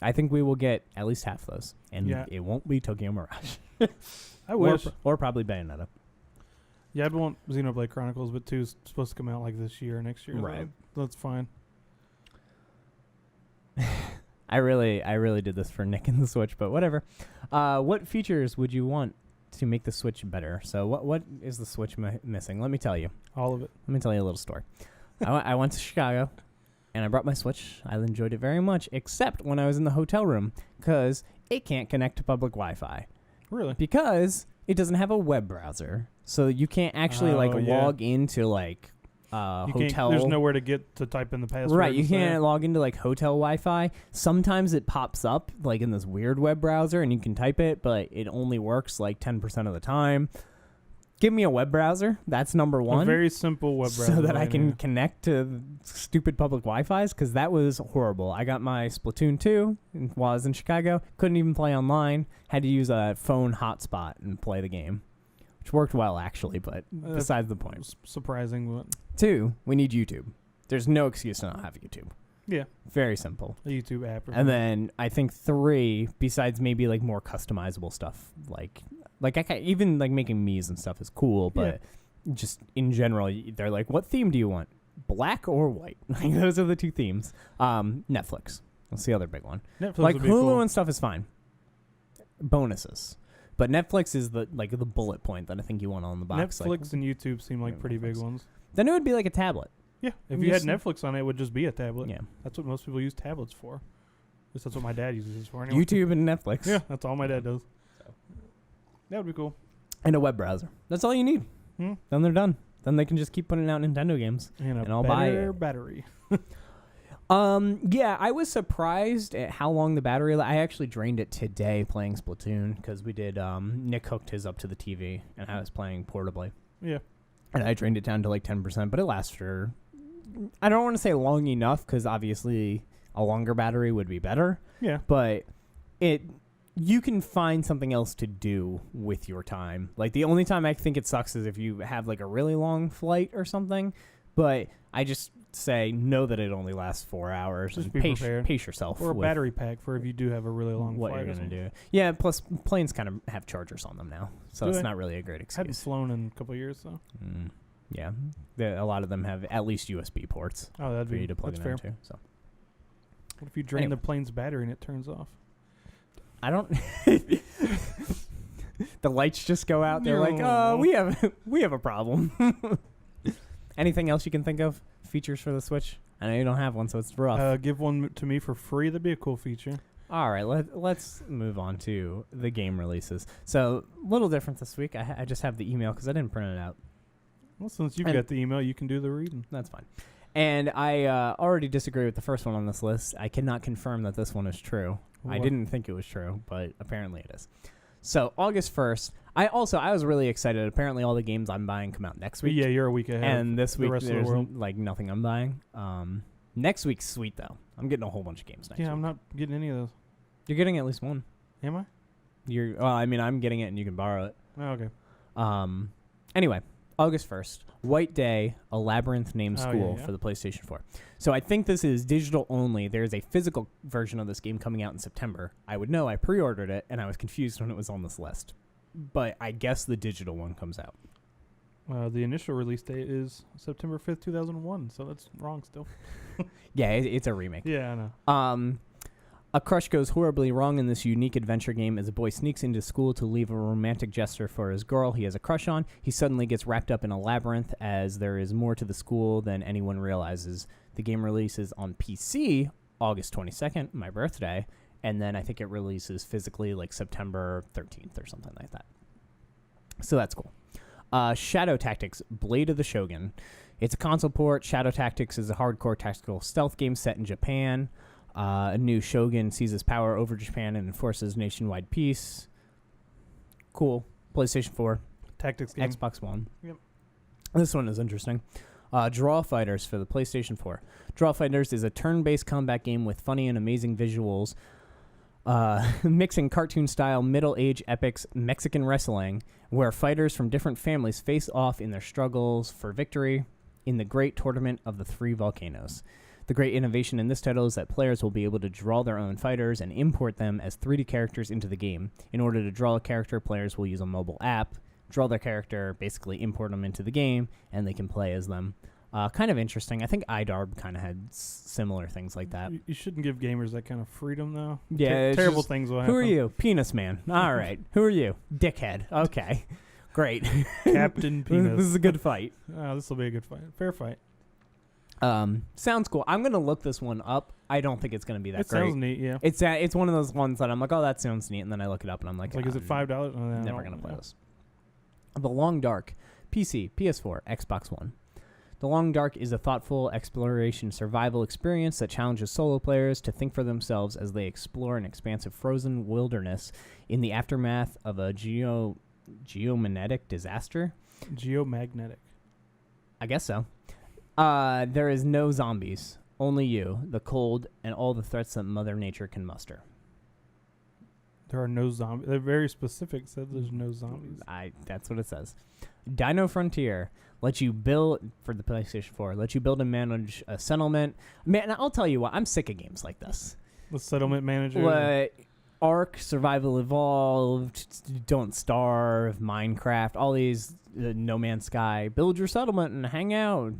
I think we will get at least half those, and it won't be Tokyo Mirage. I wish. Or probably Bayonetta. Yeah, I'd want Xenoblade Chronicles, but 2's supposed to come out like this year or next year. Right. That's fine. I really did this for Nick and the Switch, but whatever. What features would you want to make the Switch better? So what is the Switch missing? Let me tell you. All of it. Let me tell you a little story. I went to Chicago, and I brought my Switch. I enjoyed it very much, except when I was in the hotel room, because it can't connect to public Wi-Fi. Really? Because it doesn't have a web browser. So you can't actually log into like hotel. There's nowhere to get to type in the password. Right, you can't log into like hotel Wi-Fi. Sometimes it pops up like in this weird web browser and you can type it, but it only works like 10% of the time. Give me a web browser. That's number one. A very simple web browser. So that I can connect to stupid public Wi-Fis, because that was horrible. I got my Splatoon 2 while I was in Chicago. Couldn't even play online. Had to use a phone hotspot and play the game, which worked well, actually, but besides the point. Surprising. But 2, we need YouTube. There's no excuse to not have YouTube. Yeah. Very simple. A YouTube app. And then I think 3, besides maybe like more customizable stuff, like I can't, even like making Mii's and stuff is cool, but just in general, they're like, what theme do you want? Black or white? Like, those are the 2 themes. Netflix. That's the other big one. Netflix like would be Hulu cool. and stuff is fine. Bonuses. But Netflix is the bullet point that I think you want on the box. Netflix and YouTube seem like pretty big ones. Then it would be like a tablet. Yeah. If you had Netflix on it, it would just be a tablet. Yeah. That's what most people use tablets for. At least that's what my dad uses it for anyway. YouTube and Netflix. Yeah, that's all my dad does. So. That would be cool. And a web browser. That's all you need. Then they're done. Then they can just keep putting out Nintendo games. And I'll buy it. Battery. Yeah, I was surprised at how long the battery. I actually drained it today playing Splatoon, because we did. Nick hooked his up to the TV, and I was playing portably. Yeah. And I drained it down to like 10%, but it lasts for. I don't want to say long enough, because obviously a longer battery would be better. Yeah. But you can find something else to do with your time. Like, the only time I think it sucks is if you have like a really long flight or something. But I just say know that it only lasts 4 hours. Just and be prepared. Pace yourself. Or a battery pack for if you do have a really long what flight. You're going to do. Yeah, plus planes kind of have chargers on them now. So it's not really a great excuse. I haven't flown in a couple of years, though. Yeah. A lot of them have at least USB ports for you to plug it into. So. What if you drain the plane's battery and it turns off? I don't. The lights just go out. They're like, "Oh, we have a problem." Anything else you can think of? Features for the Switch? I know you don't have one, so it's rough. Give one to me for free. That'd be a cool feature. All right, let's move on to the game releases. So, a little different this week. I just have the email because I didn't print it out. Well, since you've got the email, you can do the reading. That's fine. And I already disagree with the first one on this list. I cannot confirm that this one is true. What? I didn't think it was true, but apparently it is. So, August 1st, I was really excited. Apparently all the games I'm buying come out next week. Yeah, you're a week ahead. And this week the rest there's of the world. like nothing I'm buying. Next week's sweet though. I'm getting a whole bunch of games next week. Yeah, I'm not getting any of those. You're getting at least one. Am I? I'm getting it and you can borrow it. Oh, okay. Anyway, August 1st, White Day, a Labyrinth named school for the PlayStation 4. So I think this is digital only. There's a physical version of this game coming out in September. I would know. I pre-ordered it, and I was confused when it was on this list. But I guess the digital one comes out. The initial release date is September 5th, 2001, so that's wrong still. Yeah, it's a remake. Yeah, I know. A crush goes horribly wrong in this unique adventure game as a boy sneaks into school to leave a romantic gesture for his girl he has a crush on. He suddenly gets wrapped up in a labyrinth as there is more to the school than anyone realizes. The game releases on PC August 22nd, my birthday, and then I think it releases physically like September 13th or something like that. So that's cool. Shadow Tactics, Blade of the Shogun. It's a console port. Shadow Tactics is a hardcore tactical stealth game set in Japan. A new shogun seizes power over Japan and enforces nationwide peace. Cool. PlayStation 4. Tactics game. Xbox One. Yep. This one is interesting. Draw Fighters for the PlayStation 4. Draw Fighters is a turn-based combat game with funny and amazing visuals, mixing cartoon-style middle-age epics Mexican wrestling, where fighters from different families face off in their struggles for victory in the Great Tournament of the Three Volcanoes. The great innovation in this title is that players will be able to draw their own fighters and import them as 3D characters into the game. In order to draw a character, players will use a mobile app, draw their character, basically import them into the game, and they can play as them. Kind of interesting. I think IDARB kind of had similar things like that. You shouldn't give gamers that kind of freedom, though. Yeah, terrible things will happen. Who are you? Penis Man. All right. Who are you? Dickhead. Okay. Great. Captain Penis. This is a good fight. This will be a good fight. Fair fight. Sounds cool. I'm gonna look this one up. I don't think it's gonna be that great. It sounds neat, yeah. It's one of those ones that I'm like, oh, that sounds neat, and then I look it up and I'm like, is it $5? Oh, never gonna play this. The Long Dark, PC, PS4, Xbox One. The Long Dark is a thoughtful exploration survival experience that challenges solo players to think for themselves as they explore an expansive frozen wilderness in the aftermath of a geomagnetic disaster. Geomagnetic. I guess so. There is no zombies, only you, the cold, and all the threats that Mother Nature can muster. There are no zombies. They're very specific. Said there's no zombies. That's what it says. Dino Frontier lets you build for the PlayStation 4. Lets you build and manage a settlement. Man, I'll tell you what. I'm sick of games like this. The settlement manager. Ark, Survival Evolved, Don't Starve, Minecraft, all these No Man's Sky. Build your settlement and hang out.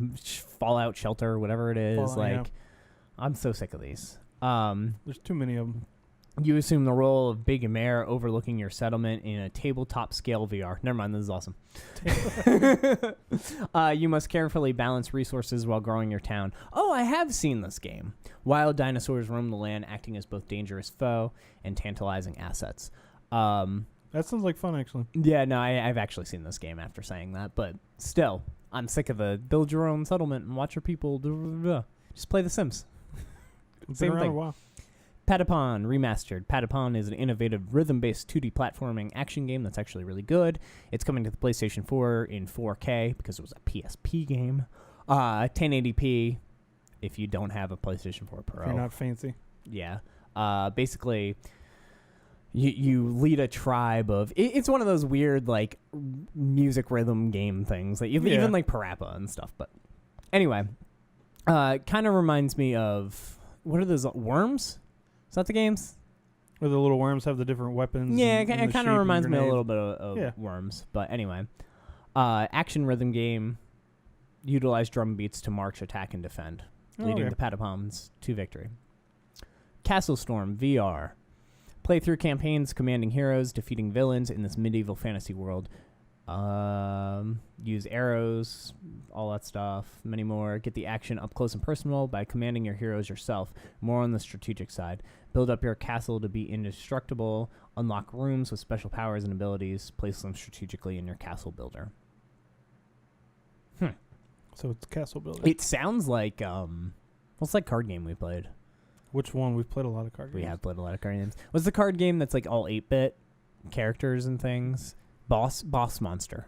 Fallout Shelter, whatever it is. I'm so sick of these. There's too many of them. You assume the role of Big Mare overlooking your settlement in a tabletop scale VR. Never mind, this is awesome. You must carefully balance resources while growing your town. Oh, I have seen this game. Wild dinosaurs roam the land, acting as both dangerous foe and tantalizing assets. That sounds like fun, actually. Yeah, no, I've actually seen this game after saying that, but still, I'm sick of the build your own settlement and watch your people. Just play The Sims. Same thing. A while. Patapon Remastered. Patapon is an innovative rhythm-based 2D platforming action game that's actually really good. It's coming to the PlayStation 4 in 4K because it was a PSP game. 1080p if you don't have a PlayStation 4 Pro. If you're not fancy. Yeah. Basically, you lead a tribe of... It's one of those weird, like, music rhythm game things. Even like Parappa and stuff. But anyway, kind of reminds me of... What are those? Worms? Is that the games? Where the little worms have the different weapons. Yeah, it kind of reminds me a little bit of Yeah. Worms. But anyway, action rhythm game. Utilize drum beats to march, attack, and defend, leading the Patapons to victory. Castle Storm VR. Play through campaigns commanding heroes, defeating villains in this medieval fantasy world. Use arrows, all that stuff, many more. Get the action up close and personal by commanding your heroes yourself. More on the strategic side. Build up your castle to be indestructible. Unlock rooms with special powers and abilities. Place them strategically in your castle builder. So it's castle building. It sounds like what's that card game we played? Which one? We've played a lot of card games. We have played a lot of card games. What's the card game that's like all 8-bit characters and things? Boss Monster,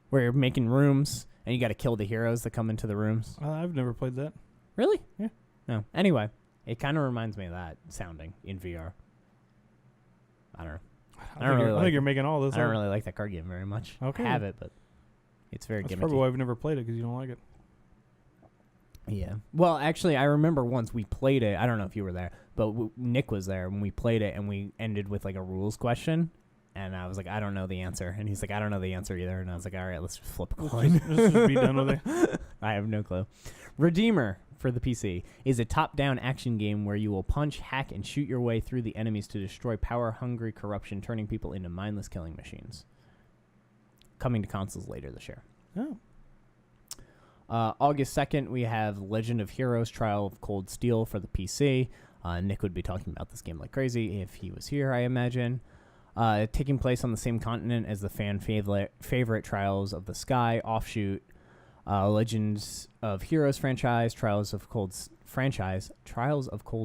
where you're making rooms and you got to kill the heroes that come into the rooms. I've never played that. Really? Yeah. No. Anyway, it kind of reminds me of that sounding in VR. I don't know. I think you're making all this. I don't really like that card game very much. Okay. I have it, but it's very That's gimmicky. probably why I've never played it, because you don't like it. Yeah. Well, actually, I remember once we played it. I don't know if you were there, but Nick was there when we played it, and we ended with like a rules question. And I was like, I don't know the answer. And he's like, I don't know the answer either. And I was like, all right, let's just flip a coin. Let's just be done with it. I have no clue. Redeemer for the PC is a top-down action game where you will punch, hack, and shoot your way through the enemies to destroy power-hungry corruption, turning people into mindless killing machines. Coming to consoles later this year. Oh. August 2nd, we have Legend of Heroes Trial of Cold Steel for the PC. Nick would be talking about this game like crazy if he was here, I imagine. Taking place on the same continent as the fan favorite Trials of the Sky offshoot. Legends of Heroes franchise, Trials of Cold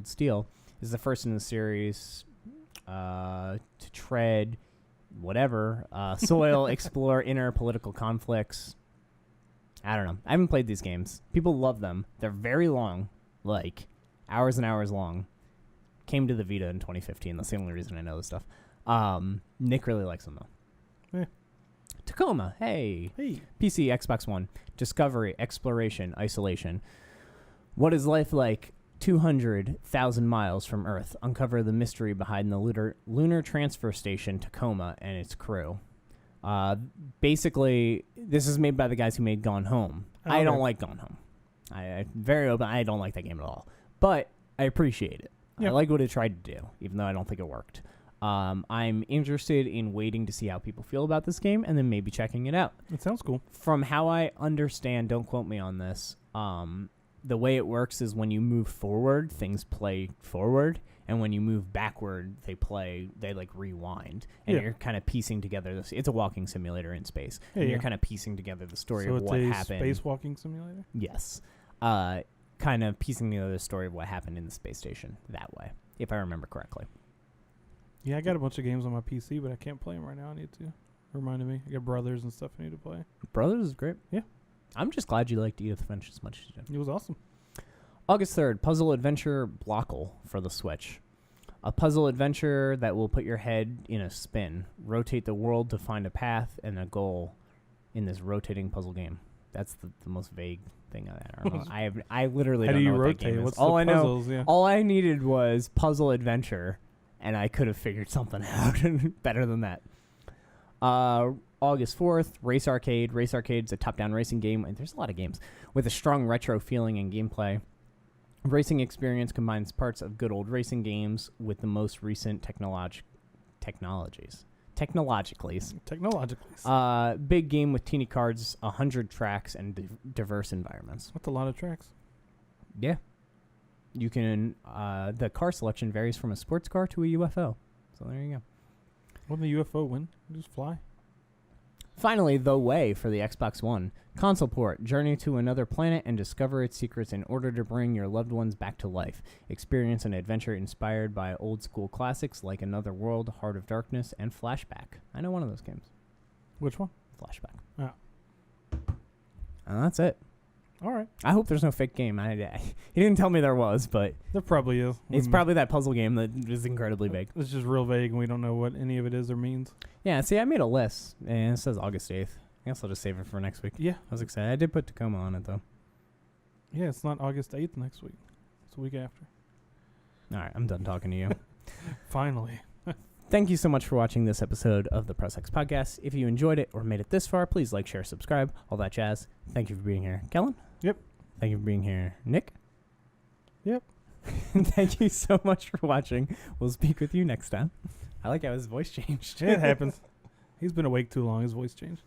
Steel is the first in the series to tread whatever soil, explore inner political conflicts. I don't know. I haven't played these games. People love them. They're very long, like hours and hours long. Came to the Vita in 2015. That's the only reason I know this stuff. Nick really likes them though. Yeah. Tacoma, hey. PC, Xbox One, discovery, exploration, isolation. What is life like 200,000 miles from Earth? Uncover the mystery behind the lunar transfer station Tacoma and its crew. Basically, this is made by the guys who made Gone Home. I don't like Gone Home. I very open. I don't like that game at all. But I appreciate it. Yep. I like what it tried to do, even though I don't think it worked. I'm interested in waiting to see how people feel about this game and then maybe checking it out. It sounds cool. From how I understand, don't quote me on this, the way it works is when you move forward, things play forward, and when you move backward, they like rewind, and you're kind of piecing together this. It's a walking simulator in space, and you're kind of piecing together the story of what happened. So it's a space walking simulator? Yes. Kind of piecing together the story of what happened in the space station that way, if I remember correctly. Yeah, I got a bunch of games on my PC, but I can't play them right now. I need to. Reminded me. I got Brothers and stuff I need to play. Brothers is great. Yeah. I'm just glad you liked Edith Finch as much as you did. It was awesome. August 3rd, Puzzle Adventure Blockle for the Switch. A puzzle adventure that will put your head in a spin. Rotate the world to find a path and a goal in this rotating puzzle game. That's the most vague thing I don't know. I literally don't know what that game is. What's all the I puzzles? know, all I needed was puzzle adventure, and I could have figured something out better than that. August 4th, Race Arcade. Race Arcade is a top-down racing game, and there's a lot of games, with a strong retro feeling and gameplay. Racing experience combines parts of good old racing games with the most recent technologies. Big game with teeny cards, 100 tracks, and diverse environments. That's a lot of tracks. Yeah. You can, the car selection varies from a sports car to a UFO. So there you go. Wouldn't the UFO win? Just fly? Finally, The Way for the Xbox One. Console port. Journey to another planet and discover its secrets in order to bring your loved ones back to life. Experience an adventure inspired by old school classics like Another World, Heart of Darkness, and Flashback. I know one of those games. Which one? Flashback. Oh. And that's it. All right. I hope there's no fake game. He didn't tell me there was, but there probably is. It's probably that puzzle game that is incredibly vague. It's just real vague, and we don't know what any of it is or means. Yeah, see, I made a list, and it says August 8th. I guess I'll just save it for next week. Yeah. I was excited. I did put Tacoma on it, though. Yeah, it's not August 8th next week. It's the week after. All right, I'm done talking to you. Finally. Thank you so much for watching this episode of the Press X Podcast. If you enjoyed it or made it this far, please like, share, subscribe, all that jazz. Thank you for being here. Kellen? Yep. Thank you for being here. Nick? Yep. Thank you so much for watching. We'll speak with you next time. I like how his voice changed. It happens. He's been awake too long. His voice changed.